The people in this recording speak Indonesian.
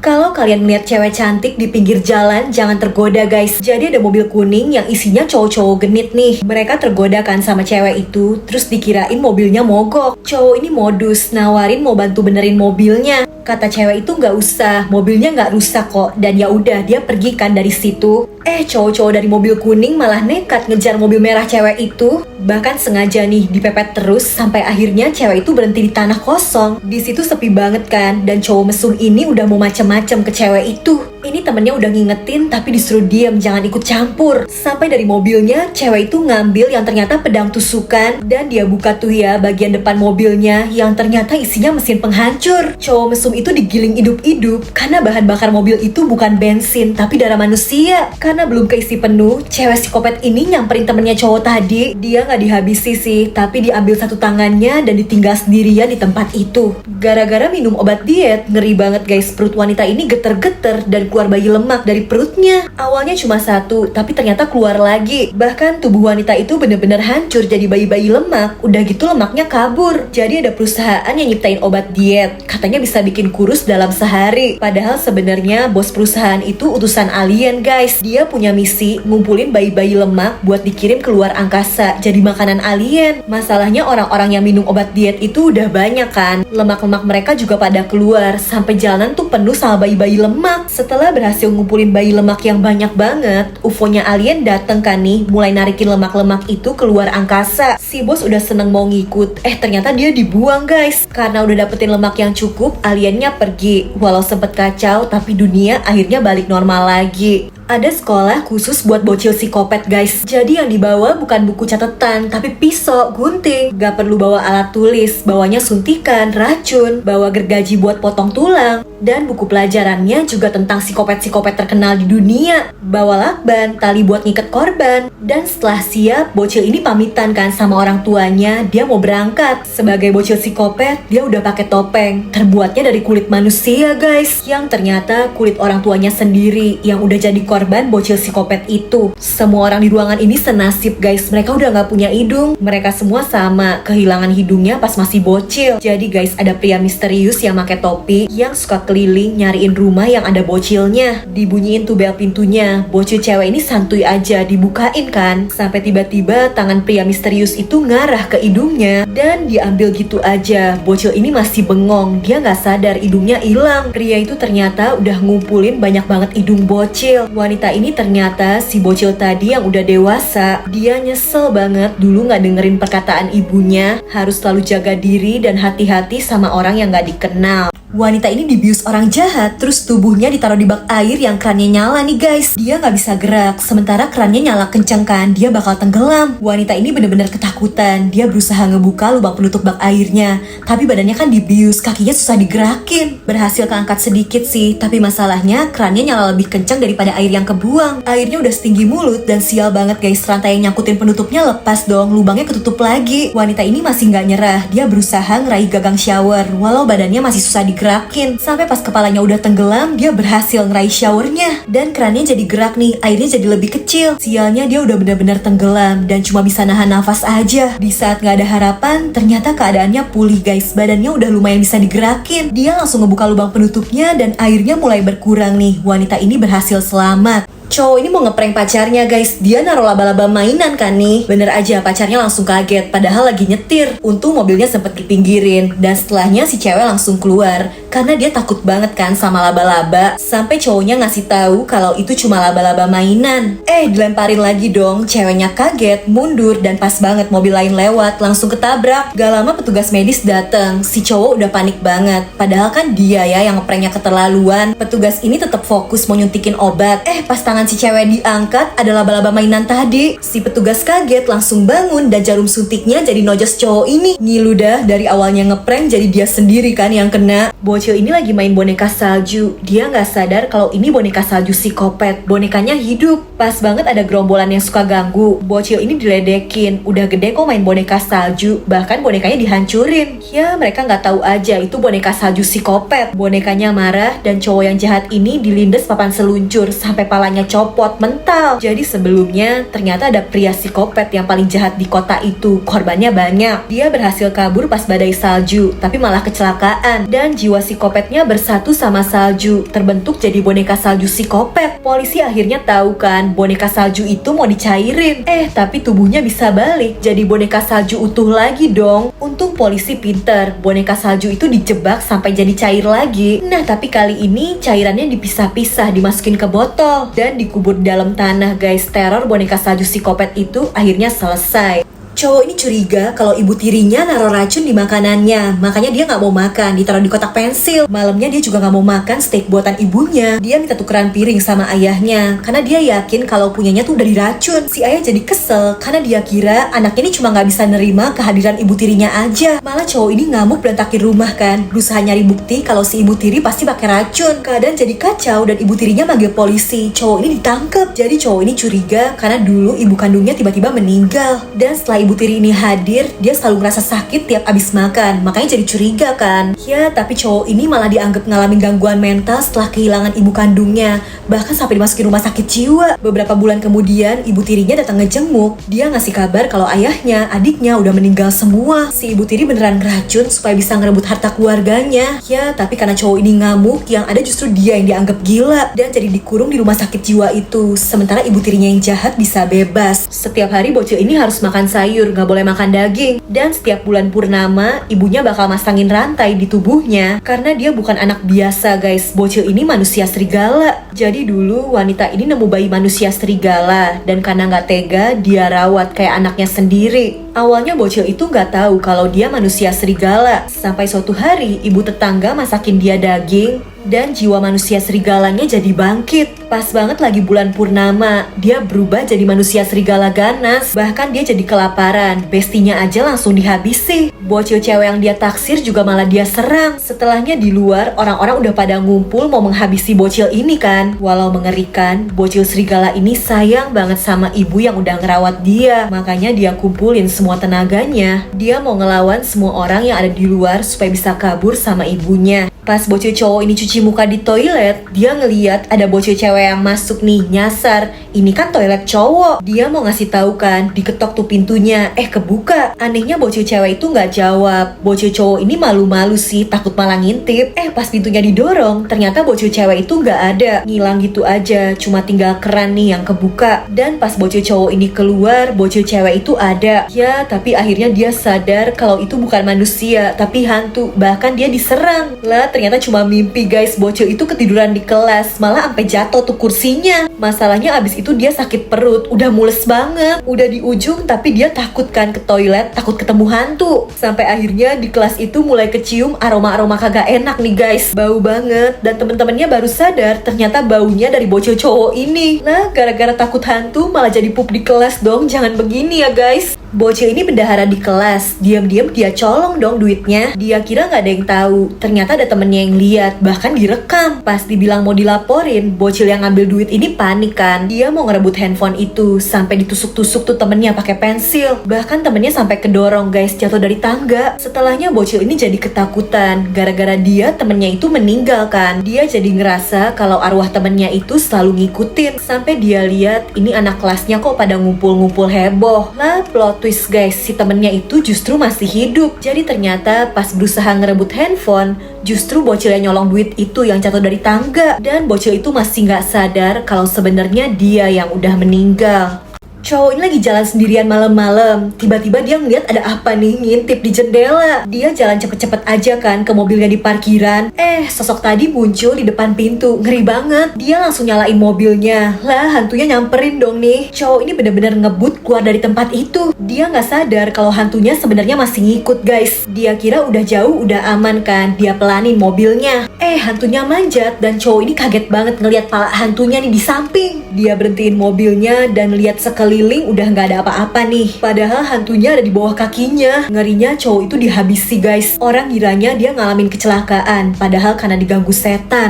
Kalau kalian melihat cewek cantik di pinggir jalan, jangan tergoda guys. Jadi ada mobil kuning yang isinya cowok-cowok genit nih. Mereka tergoda kan sama cewek itu, terus dikirain mobilnya mogok. Cowok ini modus, nawarin mau bantu benerin mobilnya. Kata cewek itu nggak usah, mobilnya nggak rusak kok. Dan ya udah, dia pergi kan dari situ. Cowok-cowok dari mobil kuning malah nekat ngejar mobil merah cewek itu. Bahkan sengaja nih dipepet terus sampai akhirnya cewek itu berhenti di tanah kosong. Di situ sepi banget kan, dan cowok mesum ini udah mau macem-macem ke cewek itu. Ini temennya udah ngingetin tapi disuruh diem, jangan ikut campur. Sampai dari mobilnya, cewek itu ngambil yang ternyata pedang tusukan. Dan dia buka tuh ya bagian depan mobilnya yang ternyata isinya mesin penghancur. Cowok mesum itu digiling hidup-hidup karena bahan bakar mobil itu bukan bensin tapi darah manusia. Karena belum keisi penuh, cewek psikopat ini nyamperin temennya cowok tadi. Dia gak dihabisi sih, tapi diambil satu tangannya dan ditinggal sendirian di tempat itu. Gara-gara minum obat diet, ngeri banget guys, perut wanita ini geter-geter dan keluar bayi lemak dari perutnya. Awalnya cuma satu, tapi ternyata keluar lagi. Bahkan tubuh wanita itu bener-bener hancur jadi bayi-bayi lemak. Udah gitu lemaknya kabur. Jadi ada perusahaan yang nyiptain obat diet. Katanya bisa bikin kurus dalam sehari. Padahal sebenarnya bos perusahaan itu utusan alien guys. Dia punya misi ngumpulin bayi-bayi lemak buat dikirim keluar angkasa jadi makanan alien. Masalahnya orang-orang yang minum obat diet itu udah banyak kan. Lemak-lemak mereka juga pada keluar. Sampai jalanan tuh penuh sama bayi-bayi lemak. Setelah berhasil ngumpulin bayi lemak yang banyak banget, UFO-nya alien dateng kan nih, mulai narikin lemak-lemak itu keluar angkasa. Si bos udah seneng mau ngikut, ternyata dia dibuang guys. Karena udah dapetin lemak yang cukup, aliennya pergi. Walau sempet kacau, tapi dunia akhirnya balik normal lagi. Ada sekolah khusus buat bocil psikopat guys. Jadi yang dibawa bukan buku catatan, tapi pisau, gunting. Gak perlu bawa alat tulis, bawanya suntikan, racun, bawa gergaji buat potong tulang. Dan buku pelajarannya juga tentang psikopat-psikopat terkenal di dunia. Bawa lakban, tali buat ngikat korban. Dan setelah siap, bocil ini pamitan kan sama orang tuanya, dia mau berangkat. Sebagai bocil psikopat, dia udah pakai topeng. Terbuatnya dari kulit manusia guys. Yang ternyata kulit orang tuanya sendiri yang udah jadi korban bocil psikopat itu. Semua orang di ruangan ini senasib guys. Mereka udah gak punya hidung. Mereka semua sama, kehilangan hidungnya pas masih bocil. Jadi guys, ada pria misterius yang pakai topi yang suka keliling nyariin rumah yang ada bocilnya. Dibunyiin tuh bel pintunya. Bocil cewek ini santuy aja dibukain kan. Sampai tiba-tiba tangan pria misterius itu ngarah ke hidungnya dan diambil gitu aja. Bocil ini masih bengong. Dia gak sadar hidungnya hilang. Pria itu ternyata udah ngumpulin banyak banget hidung bocil. Wanita ini ternyata si bocil tadi yang udah dewasa. Dia nyesel banget dulu gak dengerin perkataan ibunya. Harus selalu jaga diri dan hati-hati sama orang yang gak dikenal. Wanita ini dibius orang jahat, terus tubuhnya ditaruh di bak air yang kerannya nyala nih guys. Dia nggak bisa gerak, sementara kerannya nyala kenceng kan, dia bakal tenggelam. Wanita ini bener-bener ketakutan, dia berusaha ngebuka lubang penutup bak airnya. Tapi badannya kan dibius, kakinya susah digerakin. Berhasil keangkat sedikit sih, tapi masalahnya kerannya nyala lebih kencang daripada air yang kebuang. Airnya udah setinggi mulut dan sial banget guys, rantai yang nyangkutin penutupnya lepas dong, lubangnya ketutup lagi. Wanita ini masih nggak nyerah, dia berusaha ngeraih gagang shower, walau badannya masih susah digerakin. Sampai pas kepalanya udah tenggelam, dia berhasil ngeraih showernya. Dan kerannya jadi gerak nih, airnya jadi lebih kecil. Sialnya dia udah benar-benar tenggelam dan cuma bisa nahan nafas aja. Di saat gak ada harapan, ternyata keadaannya pulih guys. Badannya udah lumayan bisa digerakin. Dia langsung ngebuka lubang penutupnya dan airnya mulai berkurang nih. Wanita ini berhasil selamat. Cowok ini mau ngeprank pacarnya guys. Dia naruh laba-laba mainan kan nih. Bener aja pacarnya langsung kaget padahal lagi nyetir. Untung mobilnya sempet dipinggirin. Dan setelahnya si cewek langsung keluar karena dia takut banget kan sama laba-laba. Sampai cowoknya ngasih tahu kalau itu cuma laba-laba mainan. Dilemparin lagi dong. Ceweknya kaget, mundur, dan pas banget mobil lain lewat langsung ketabrak. Gak lama petugas medis datang. Si cowok udah panik banget. Padahal kan dia ya yang ngepranknya keterlaluan. Petugas ini tetap fokus mau nyuntikin obat. Pas tangan si cewek diangkat, ada laba-laba mainan tadi. Si petugas kaget langsung bangun dan jarum suntiknya jadi nojos cowok ini. Ngilu dah, dari awalnya ngeprank jadi dia sendiri kan yang kena. Bocil ini lagi main boneka salju. Dia gak sadar kalau ini boneka salju psikopat. Bonekanya hidup. Pas banget ada gerombolan yang suka ganggu. Bocil ini diledekin. Udah gede kok main boneka salju. Bahkan bonekanya dihancurin. Ya mereka gak tahu aja itu boneka salju psikopat. Bonekanya marah dan cowok yang jahat ini dilindes papan seluncur sampai palanya copot mental. Jadi sebelumnya ternyata ada pria psikopat yang paling jahat di kota itu. Korbannya banyak. Dia berhasil kabur pas badai salju, tapi malah kecelakaan. Dan jiwa psikopatnya bersatu sama salju, terbentuk jadi boneka salju psikopat. Polisi akhirnya tahu kan, boneka salju itu mau dicairin. Tapi tubuhnya bisa balik jadi boneka salju utuh lagi dong. Untung polisi pinter, boneka salju itu dijebak sampai jadi cair lagi. Nah, tapi kali ini cairannya dipisah-pisah, dimasukin ke botol dan dikubur di dalam tanah, guys. Teror boneka salju psikopat itu akhirnya selesai. Cowok ini curiga kalau ibu tirinya naruh racun di makanannya, makanya dia nggak mau makan, ditaruh di kotak pensil. Malamnya dia juga nggak mau makan steak buatan ibunya. Dia minta tukeran piring sama ayahnya, karena dia yakin kalau punyanya tuh udah diracun. Si ayah jadi kesel, karena dia kira anaknya ini cuma nggak bisa nerima kehadiran ibu tirinya aja. Malah cowok ini ngamuk berantakin rumah kan, berusaha nyari bukti kalau si ibu tiri pasti pakai racun. Keadaan jadi kacau dan ibu tirinya manggil polisi. Cowok ini ditangkap. Jadi cowok ini curiga karena dulu ibu kandungnya tiba-tiba meninggal. Dan setelah ibu tiri ini hadir, dia selalu merasa sakit tiap abis makan, makanya jadi curiga kan. Ya, tapi cowok ini malah dianggap ngalamin gangguan mental setelah kehilangan ibu kandungnya, bahkan sampai dimasukin rumah sakit jiwa. Beberapa bulan kemudian, ibu tirinya datang ngejenguk. Dia ngasih kabar kalau ayahnya, adiknya udah meninggal semua. Si ibu tiri beneran ngeracun supaya bisa ngerebut harta keluarganya. Ya, tapi karena cowok ini ngamuk, yang ada justru dia yang dianggap gila dan jadi dikurung di rumah sakit jiwa itu. Sementara ibu tirinya yang jahat bisa bebas. Setiap hari bocil ini harus makan sayur, nggak boleh makan daging. Dan setiap bulan purnama, ibunya bakal masangin rantai di tubuhnya karena dia bukan anak biasa, guys. Bocil ini manusia serigala. Jadi dulu wanita ini nemu bayi manusia serigala, dan karena nggak tega, dia rawat kayak anaknya sendiri. Awalnya bocil itu nggak tahu kalau dia manusia serigala. Sampai suatu hari, ibu tetangga masakin dia daging, dan jiwa manusia serigalanya jadi bangkit. Pas banget lagi bulan purnama, dia berubah jadi manusia serigala ganas. Bahkan dia jadi kelaparan, bestinya aja langsung dihabisi. Bocil cewek yang dia taksir juga malah dia serang. Setelahnya di luar, orang-orang udah pada ngumpul mau menghabisi bocil ini kan. Walau mengerikan, bocil serigala ini sayang banget sama ibu yang udah ngerawat dia. Makanya dia kumpulin semua tenaganya. Dia mau ngelawan semua orang yang ada di luar supaya bisa kabur sama ibunya. Pas bocil cowok ini cuci muka di toilet, dia ngeliat ada bocil cewek yang masuk nih, nyasar. Ini kan toilet cowok. Dia mau ngasih tahu kan, diketok tuh pintunya, kebuka. Anehnya bocil cewek itu nggak jawab. Bocil cowok ini malu-malu sih, takut malah ngintip. Pas pintunya didorong, ternyata bocil cewek itu nggak ada, ngilang gitu aja. Cuma tinggal keran nih yang kebuka. Dan pas bocil cowok ini keluar, bocil cewek itu ada. Ya, tapi akhirnya dia sadar kalau itu bukan manusia, tapi hantu. Bahkan dia diserang. Lah, ternyata cuma mimpi, guys. Bocil itu ketiduran di kelas, malah sampai jatuh tuh kursinya. Masalahnya abis itu dia sakit perut, udah mules banget. Udah di ujung tapi dia takut kan ke toilet, takut ketemu hantu. Sampai akhirnya di kelas itu mulai kecium aroma-aroma kagak enak nih, guys. Bau banget. Dan temen-temennya baru sadar ternyata baunya dari bocil cowok ini. Nah, gara-gara takut hantu malah jadi pup di kelas dong. Jangan begini ya, guys. Bocil ini bendahara di kelas, diam-diam dia colong dong duitnya. Dia kira nggak ada yang tahu, ternyata ada temennya yang lihat, bahkan direkam. Pas dibilang mau dilaporin, bocil yang ngambil duit ini panik kan. Dia mau ngerebut handphone itu, sampai ditusuk-tusuk tuh temennya pakai pensil. Bahkan temennya sampai kedorong, guys, jatuh dari tangga. Setelahnya bocil ini jadi ketakutan, gara-gara dia temennya itu meninggal kan. Dia jadi ngerasa kalau arwah temennya itu selalu ngikutin. Sampai dia lihat ini anak kelasnya kok pada ngumpul-ngumpul heboh. Lah, plot twist, guys, si temennya itu justru masih hidup. Jadi ternyata pas berusaha ngerebut handphone, justru bocil yang nyolong duit itu yang jatuh dari tangga. Dan bocil itu masih nggak sadar kalau sebenarnya dia yang udah meninggal. Cowok ini lagi jalan sendirian malam-malam. Tiba-tiba dia ngeliat ada apa nih ngintip di jendela. Dia jalan cepet-cepet aja kan ke mobilnya di parkiran. Sosok tadi muncul di depan pintu. Ngeri banget. Dia langsung nyalain mobilnya. Lah, hantunya nyamperin dong nih. Cowok ini bener-bener ngebut keluar dari tempat itu. Dia nggak sadar kalau hantunya sebenarnya masih ngikut, guys. Dia kira udah jauh, udah aman kan. Dia pelanin mobilnya. Hantunya manjat dan cowok ini kaget banget ngeliat pala hantunya nih di samping. Dia berhentiin mobilnya dan lihat sekeliling udah nggak ada apa-apa nih. Padahal hantunya ada di bawah kakinya. Ngerinya cowok itu dihabisi, guys. Orang kiranya dia ngalamin kecelakaan, padahal karena diganggu setan.